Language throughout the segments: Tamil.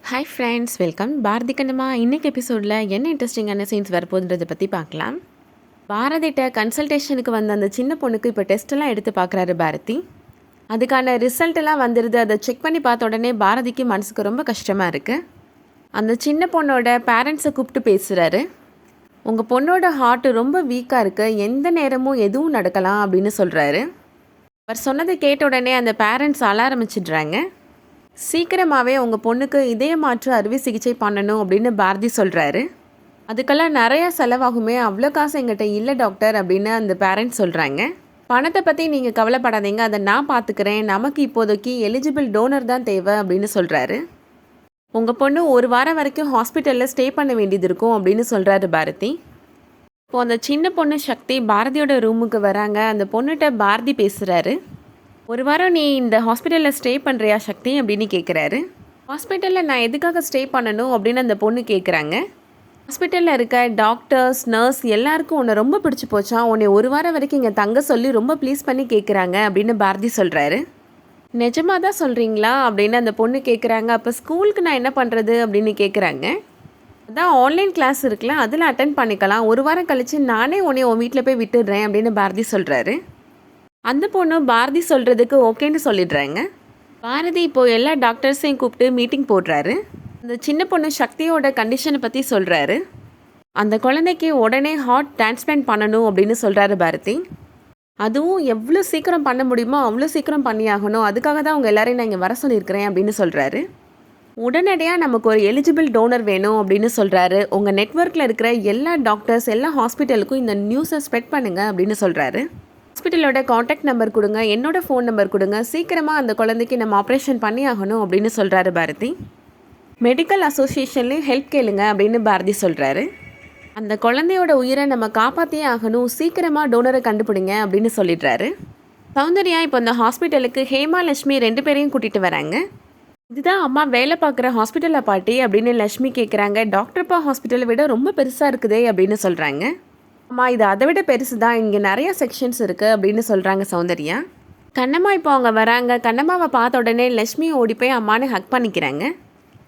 Hi friends, welcome. Bharathi Kannamma இன்னைக்கு எபிசோடில் என்ன இன்ட்ரெஸ்டிங்கான சீன்ஸ் வரப்போகுதுன்றதை பற்றி பார்க்கலாம். பாரதிட்ட கன்சல்டேஷனுக்கு வந்த அந்த சின்ன பொண்ணுக்கு இப்போ டெஸ்ட்டெல்லாம் எடுத்து பார்க்குறாரு பாரதி. அதுக்கான ரிசல்ட்டெல்லாம் வந்துடுது. அதை செக் பண்ணி பார்த்த உடனே பாரதிக்கு மனசுக்கு ரொம்ப கஷ்டமாக இருக்குது. அந்த சின்ன பொண்ணோட பேரண்ட்ஸை கூப்பிட்டு பேசுகிறாரு. உங்கள் பொண்ணோட ஹார்ட்டு ரொம்ப வீக்காக இருக்குது, எந்த நேரமும் எதுவும் நடக்கலாம் அப்படின்னு சொல்கிறாரு. அவர் சொன்னதை கேட்ட உடனே அந்த பேரண்ட்ஸ் அழ ஆரம்பிச்சிடுறாங்க. சீக்கிரமாகவே உங்கள் பொண்ணுக்கு இதய மாற்று அறுவை சிகிச்சை பண்ணணும் அப்படின்னு பாரதி சொல்கிறாரு. அதுக்கெல்லாம் நிறையா செலவாகுமே, அவ்வளோ காசு எங்கிட்ட இல்லை டாக்டர் அப்படின்னு அந்த பேரண்ட்ஸ் சொல்கிறாங்க. பணத்தை பற்றி நீங்கள் கவலைப்படாதீங்க, அதை நான் பார்த்துக்கிறேன், நமக்கு இப்போதைக்கு எலிஜிபிள் டோனர் தான் தேவை அப்படின்னு சொல்கிறாரு. உங்கள் பொண்ணு ஒரு வாரம் வரைக்கும் ஹாஸ்பிட்டலில் ஸ்டே பண்ண வேண்டியது இருக்கும் அப்படின்னு சொல்கிறாரு பாரதி. இப்போது அந்த சின்ன பொண்ணு சக்தி பாரதியோட ரூமுக்கு வராங்க. அந்த பொண்ணுகிட்ட பாரதி பேசுகிறாரு. ஒரு வாரம் நீ இந்த ஹாஸ்பிட்டலில் ஸ்டே பண்ணுறியா சக்தி அப்படின்னு கேட்குறாரு. ஹாஸ்பிட்டலில் நான் எதுக்காக ஸ்டே பண்ணணும் அப்படின்னு அந்த பொண்ணு கேட்குறாங்க. ஹாஸ்பிட்டலில் இருக்க டாக்டர்ஸ், நர்ஸ் எல்லாருக்கும் உன்னை ரொம்ப பிடிச்சி போச்சா, உன்னை ஒரு வாரம் வரைக்கும் இங்கே தங்க சொல்லி ரொம்ப ப்ளீஸ் பண்ணி கேட்குறாங்க அப்படின்னு பாரதி சொல்கிறாரு. நிஜமாக தான் சொல்கிறீங்களா அப்படின்னு அந்த பொண்ணு கேட்குறாங்க. அப்போ ஸ்கூலுக்கு நான் என்ன பண்ணுறது அப்படின்னு கேட்குறாங்க. அதான் ஆன்லைன் கிளாஸ் இருக்குல்ல, அதில் அட்டன் பண்ணிக்கலாம், ஒரு வாரம் கழித்து நானே உன் வீட்டில் போய் விட்டுடுறேன் அப்படின்னு பாரதி சொல்கிறாரு. அந்த பொண்ணு பாரதி சொல்கிறதுக்கு ஓகேன்னு சொல்லிடுறாங்க. பாரதி இப்போது எல்லா டாக்டர்ஸையும் கூப்பிட்டு மீட்டிங் போடுறாரு. அந்த சின்ன பொண்ணு சக்தியோட கண்டிஷனை பற்றி சொல்கிறாரு. அந்த குழந்தைக்கு உடனே ஹார்ட் டிரான்ஸ்பிளான்ட் பண்ணணும் அப்படின்னு சொல்கிறாரு பாரதி. அதுவும் எவ்வளோ சீக்கிரம் பண்ண முடியுமோ அவ்வளோ சீக்கிரம் பண்ணியாகணும், அதுக்காக தான் அவங்க எல்லோரையும் நான் இங்கே வர சொல்லியிருக்கிறேன் அப்படின்னு சொல்கிறாரு. உடனடியாக நமக்கு ஒரு எலிஜிபிள் டோனர் வேணும் அப்படின்னு சொல்கிறாரு. உங்கள் நெட்வொர்க்கில் இருக்கிற எல்லா டாக்டர்ஸ், எல்லா ஹாஸ்பிட்டலுக்கும் இந்த நியூஸை ஸ்ப்ரெட் பண்ணுங்கள் அப்படின்னு சொல்கிறாரு. ஹாஸ்பிட்டலோட காண்டாக்ட் நம்பர் கொடுங்க, என்னோடய ஃபோன் நம்பர் கொடுங்க, சீக்கிரமாக அந்த குழந்தைக்கு நம்ம ஆப்ரேஷன் பண்ணி ஆகணும் அப்படின்னு சொல்கிறாரு பாரதி. மெடிக்கல் அசோசியேஷன்லேயும் ஹெல்ப் கேளுங்க அப்படின்னு பாரதி சொல்கிறாரு. அந்த குழந்தையோட உயிரை நம்ம காப்பாற்றியே ஆகணும், சீக்கிரமாக டோனரை கண்டுபிடிங்க அப்படின்னு சொல்லிடுறாரு. சௌந்தர்யா இப்போ அந்த ஹாஸ்பிட்டலுக்கு ஹேமா, லட்சுமி 2 பேரையும் கூட்டிகிட்டு வராங்க. இதுதான் அம்மா வேலை பார்க்குற ஹாஸ்பிட்டலில் பாட்டி அப்படின்னு லட்சுமி கேட்குறாங்க. டாக்டர்ப்பா ஹாஸ்பிட்டலை விட ரொம்ப பெருசாக இருக்குதே அப்படின்னு சொல்கிறாங்க. அம்மா இது அதை விட பெருசு தான், இங்கே நிறையா செக்ஷன்ஸ் இருக்குது அப்படின்னு சொல்கிறாங்க சௌந்தர்யா. கண்ணம்மா இப்போ அவங்க வராங்க. கண்ணம்மாவை பார்த்த உடனே லட்சுமி ஓடி போய் அம்மானு ஹக் பண்ணிக்கிறாங்க.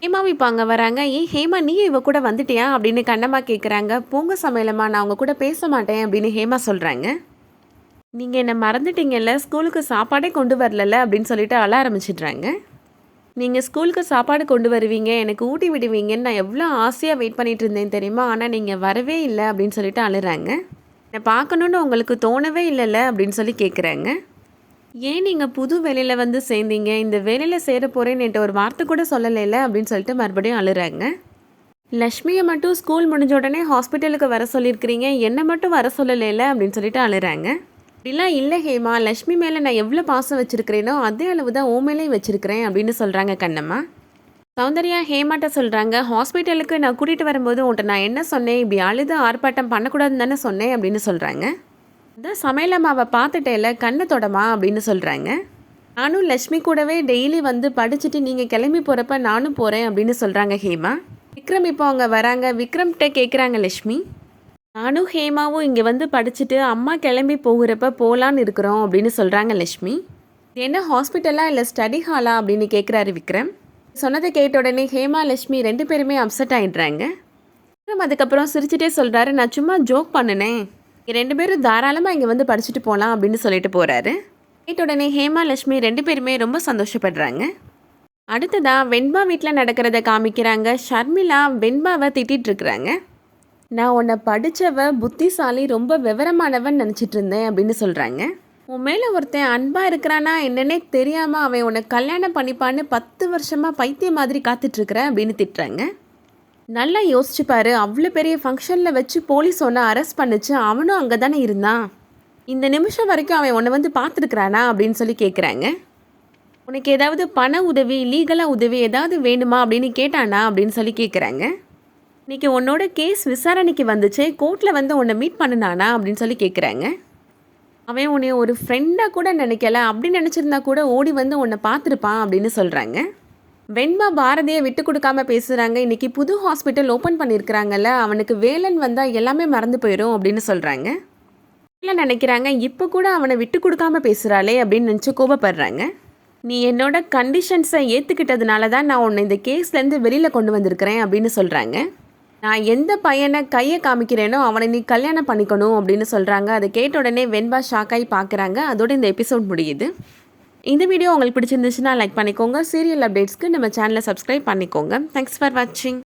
ஹேமாவும் இப்போ அங்கே வராங்க. ஏன் ஹேமா நீ இவ கூட வந்துட்டியா அப்படின்னு கண்ணம்மா கேட்குறாங்க. போங்க சமையலம்மா, நான் அவங்க கூட பேச மாட்டேன் அப்படின்னு ஹேமா சொல்கிறாங்க. நீங்கள் என்னை மறந்துட்டீங்கல்ல, ஸ்கூலுக்கு சாப்பாடே கொண்டு வரல அப்படின்னு சொல்லிட்டு அழ ஆரம்பிச்சிடுறாங்க. நீங்கள் ஸ்கூலுக்கு சாப்பாடு கொண்டு வருவீங்க, எனக்கு ஊட்டி விடுவீங்கன்னு நான் எவ்வளோ ஆசையாக வெயிட் பண்ணிகிட்டு இருந்தேன் தெரியுமா, ஆனால் நீங்கள் வரவே இல்லை அப்படின்னு சொல்லிட்டு அழுறாங்க. என்னை பார்க்கணுன்னு உங்களுக்கு தோணவே இல்லைல்ல அப்படின்னு சொல்லி கேட்குறாங்க. ஏன் நீங்கள் புது வேலையில் வந்து சேர்ந்தீங்க, இந்த வேலையில் சேர போகிறேன்னு என்கிட்ட ஒரு வார்த்தை கூட சொல்லலைல்ல அப்படின்னு சொல்லிட்டு மறுபடியும் அழுறாங்க. லக்ஷ்மியை மட்டும் ஸ்கூல் முடிஞ்ச உடனே ஹாஸ்பிட்டலுக்கு வர சொல்லியிருக்கிறீங்க, என்னை மட்டும் வர சொல்லலைல்ல அப்படின்னு சொல்லிட்டு அழுறாங்க. அப்படிலாம் இல்லை ஹேமா, லக்ஷ்மி மேலே நான் எவ்வளோ பாசம் வச்சுருக்கிறேனோ அதே அளவு தான் ஓ மேலேயும் வச்சுருக்கிறேன் அப்படின்னு சொல்கிறாங்க கண்ணம்மா. சௌந்தர்யா ஹேமாட்ட சொல்கிறாங்க, ஹாஸ்பிட்டலுக்கு நான் கூட்டிகிட்டு வரும்போது உன்ட்ட நான் என்ன சொன்னேன், இப்படி அழுது ஆர்ப்பாட்டம் பண்ணக்கூடாதுன்னு தானே சொன்னேன் அப்படின்னு சொல்கிறாங்க. அதான் சமையலம்மாவை பார்த்துட்டேல, கண்ணை தொடமா அப்படின்னு சொல்கிறாங்க. நானும் லக்ஷ்மி கூடவே டெய்லி வந்து படிச்சுட்டு நீங்கள் கிளம்பி போகிறப்ப நானும் போகிறேன் அப்படின்னு சொல்கிறாங்க ஹேமா. விக்ரம் இப்போ அவங்க வராங்க. விக்ரம்கிட்ட கேட்குறாங்க லக்ஷ்மி, நானும் ஹேமாவும் இங்கே வந்து படிச்சுட்டு அம்மா கிளம்பி போகிறப்ப போகலான்னு இருக்கிறோம் அப்படின்னு சொல்கிறாங்க லக்ஷ்மி. இது என்ன ஹாஸ்பிட்டலா இல்லை ஸ்டடி ஹாலா அப்படின்னு கேட்குறாரு விக்ரம். சொன்னதை கேட்ட உடனே ஹேமா, லக்ஷ்மி 2 பேருமே அப்செட் ஆகிடுறாங்க. விக்ரம் அதுக்கப்புறம் சிரிச்சுட்டே சொல்கிறாரு, நான் சும்மா ஜோக் பண்ணினேன், 2 பேரும் தாராளமாக இங்கே வந்து படிச்சுட்டு போகலாம் அப்படின்னு சொல்லிட்டு போகிறாரு. கேட்ட உடனே ஹேமா, லக்ஷ்மி 2 பேருமே ரொம்ப சந்தோஷப்படுறாங்க. அடுத்ததான் வெண்பா வீட்டில் நடக்கிறத காமிக்கிறாங்க. ஷர்மிளா வெண்பாவை திட்டிகிட்ருக்குறாங்க. நான் உன்னை படித்தவ, புத்திசாலி, ரொம்ப விவரமானவன் நினச்சிட்டு இருந்தேன் அப்படின்னு சொல்கிறாங்க. உன் மேலே ஒருத்தன் அன்பாக இருக்கிறானா என்னன்னே தெரியாமல் அவன் உன்னை கல்யாணம் பண்ணிப்பான்னு 10 வருஷமாக பைத்தியம் மாதிரி காத்துட்ருக்குறேன் அப்படின்னு திட்டுறாங்க. நல்லா யோசிச்சுப்பாரு, அவ்வளோ பெரிய ஃபங்க்ஷனில் வச்சு போலீஸ் ஒன்று அரெஸ்ட் பண்ணிச்சு, அவனும் அங்கே தானே இருந்தான், இந்த நிமிஷம் வரைக்கும் அவன் உன்னை வந்து பார்த்துருக்குறானா அப்படின்னு சொல்லி கேட்குறாங்க. உனக்கு ஏதாவது பண உதவி, லீகலாக உதவி ஏதாவது வேணுமா அப்படின்னு கேட்டானா அப்படின்னு சொல்லி கேட்குறாங்க. இன்றைக்கி உன்னோட கேஸ் விசாரணைக்கு வந்துச்சு, கோர்ட்டில் வந்து உன்னை மீட் பண்ணினானா அப்படின்னு சொல்லி கேட்குறாங்க. அவன் உன்னை ஒரு ஃப்ரெண்டாக கூட நினைக்கல, அப்படி நினச்சிருந்தா கூட ஓடி வந்து உன்னை பார்த்துருப்பான் அப்படின்னு சொல்கிறாங்க. வெண்பா பாரதியை விட்டு கொடுக்காம பேசுகிறாங்க. இன்றைக்கி புது ஹாஸ்பிட்டல் ஓப்பன் பண்ணியிருக்கிறாங்கல்ல, அவனுக்கு வேலன் வந்தால் எல்லாமே மறந்து போயிடும் அப்படின்னு சொல்கிறாங்க. இல்லை நினைக்கிறாங்க, இப்போ கூட அவனை விட்டு கொடுக்காம பேசுகிறாளே அப்படின்னு நினச்சி கோபப்படுறாங்க. நீ என்னோட கண்டிஷன்ஸை ஏற்றுக்கிட்டதுனால தான் நான் உன்னை இந்த கேஸ்லேருந்து வெளியில் கொண்டு வந்திருக்கிறேன் அப்படின்னு சொல்கிறாங்க. நான் எந்த பையனை கையை காமிக்கிறேனோ அவனை நீ கல்யாணம் பண்ணிக்கணும் அப்படின்னு சொல்கிறாங்க. அதை கேட்ட உடனே வெண்பா ஷாக்காகி பார்க்குறாங்க. அதோட இந்த எபிசோட் முடியுது. இந்த வீடியோ உங்களுக்கு பிடிச்சிருந்துச்சுன்னா லைக் பண்ணிக்கோங்க. சீரியல் அப்டேட்ஸ்க்கு நம்ம சேனலை சப்ஸ்கிரைப் பண்ணிக்கோங்க. தேங்க்ஸ் ஃபார் வாட்சிங்.